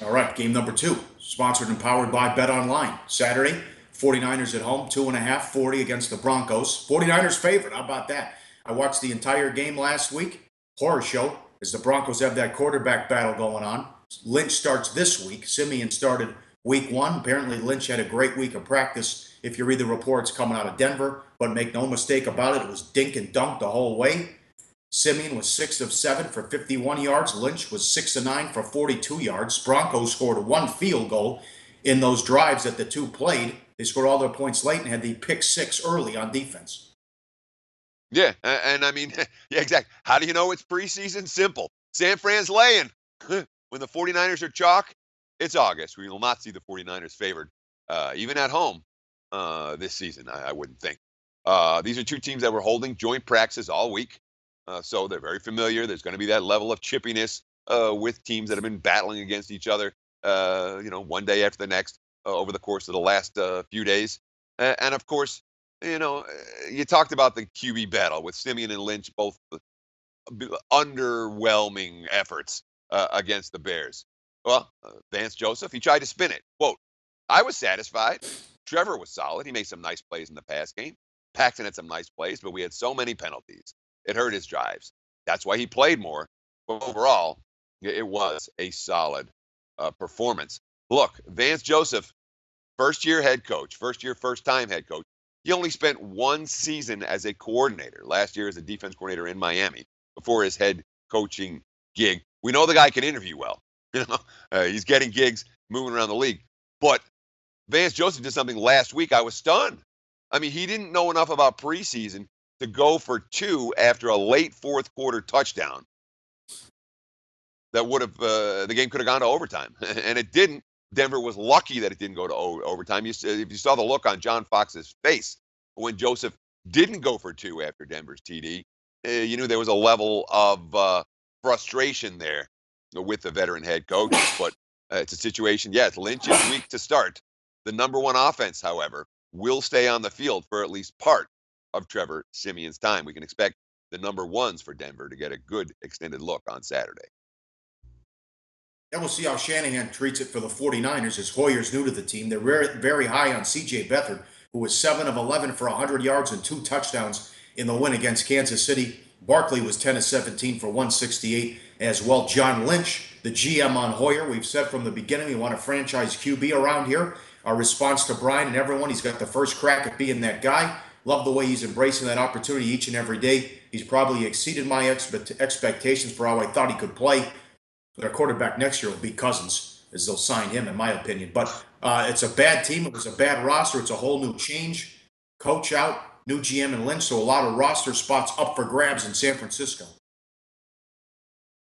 All right, game number 2, sponsored and powered by Bet Online. Saturday, 49ers at home, 2.5, 40 against the Broncos. 49ers favorite, how about that? I watched the entire game last week. Horror show, as the Broncos have that quarterback battle going on. Lynch starts this week. Siemian started week 1. Apparently, Lynch had a great week of practice, if you read the reports coming out of Denver. But make no mistake about it, it was dink and dunk the whole way. Siemian was 6 of 7 for 51 yards. Lynch was 6 of 9 for 42 yards. Broncos scored 1 field goal in those drives that the two played. They scored all their points late and had the pick 6 early on defense. Yeah, and I mean, yeah, exactly. How do you know it's preseason? Simple. San Fran's laying. When the 49ers are chalk, it's August. We will not see the 49ers favored, even at home this season, I wouldn't think. These are two teams that were holding joint practices all week. So they're very familiar. There's going to be that level of chippiness with teams that have been battling against each other, one day after the next over the course of the last few days. And of course, you talked about the QB battle with Siemian and Lynch, both underwhelming efforts against the Bears. Well, Vance Joseph, he tried to spin it. Quote, I was satisfied. Trevor was solid. He made some nice plays in the pass game. Paxton had some nice plays, but we had so many penalties. It hurt his drives. That's why he played more. But overall, it was a solid performance. Look, Vance Joseph, first-year head coach, first-time head coach. He only spent 1 season as a coordinator. Last year as a defense coordinator in Miami before his head coaching gig. We know the guy can interview well. He's getting gigs, moving around the league. But Vance Joseph did something last week. I was stunned. I mean, he didn't know enough about preseason to go for 2 after a late fourth quarter touchdown. That would have the game could have gone to overtime, and it didn't. Denver was lucky that it didn't go to overtime. If you saw the look on John Fox's face when Joseph didn't go for 2 after Denver's TD, you knew there was a level of frustration there with the veteran head coach. But it's a situation. Yes, Lynch is weak to start. The number 1 offense, however, will stay on the field for at least part of Trevor Siemian's time. We can expect the number 1s for Denver to get a good extended look on Saturday. And we'll see how Shanahan treats it for the 49ers, as Hoyer's new to the team. They're very high on C.J. Beathard, who was 7 of 11 for 100 yards and 2 touchdowns in the win against Kansas City. Barkley was 10 of 17 for 168 as well. John Lynch, the GM on Hoyer. We've said from the beginning we want a franchise QB around here. Our response to Brian and everyone, he's got the first crack at being that guy. Love the way he's embracing that opportunity each and every day. He's probably exceeded my expectations for how I thought he could play. Their quarterback next year will be Cousins, as they'll sign him, in my opinion. But it's a bad team. It was a bad roster. It's a whole new change. Coach out, new GM and Lynch, so a lot of roster spots up for grabs in San Francisco.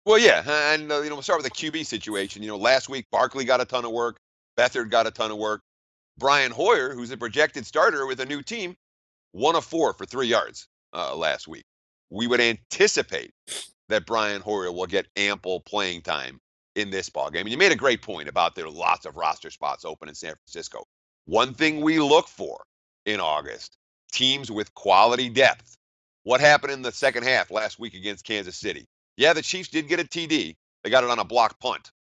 Well, yeah, and we'll start with the QB situation. Last week Barkley got a ton of work. Beathard got a ton of work. Brian Hoyer, who's a projected starter with a new team, 1 of 4 for 3 yards last week. We would anticipate that Brian Hoyer will get ample playing time in this ballgame. And you made a great point about there are lots of roster spots open in San Francisco. One thing we look for in August, teams with quality depth. What happened in the second half last week against Kansas City? Yeah, the Chiefs did get a TD. They got it on a blocked punt.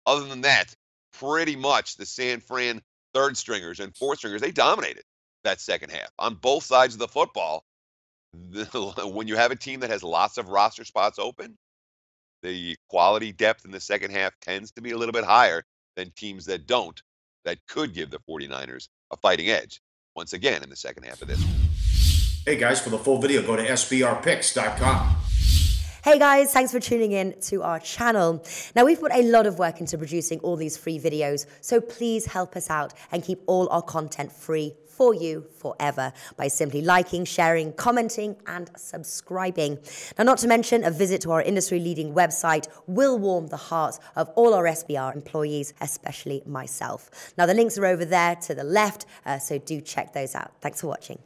Other than that, pretty much the San Fran third stringers and fourth stringers, they dominated that second half on both sides of the football. When you have a team that has lots of roster spots open, the quality depth in the second half tends to be a little bit higher than teams that don't, that could give the 49ers a fighting edge once again in the second half of this one. Hey guys, for the full video, go to sbrpicks.com. Hey guys, thanks for tuning in to our channel. Now, we've put a lot of work into producing all these free videos, so please help us out and keep all our content free for you forever by simply liking, sharing, commenting, and subscribing. Now, not to mention, a visit to our industry-leading website will warm the hearts of all our SBR employees, especially myself. Now, the links are over there to the left, so do check those out. Thanks for watching.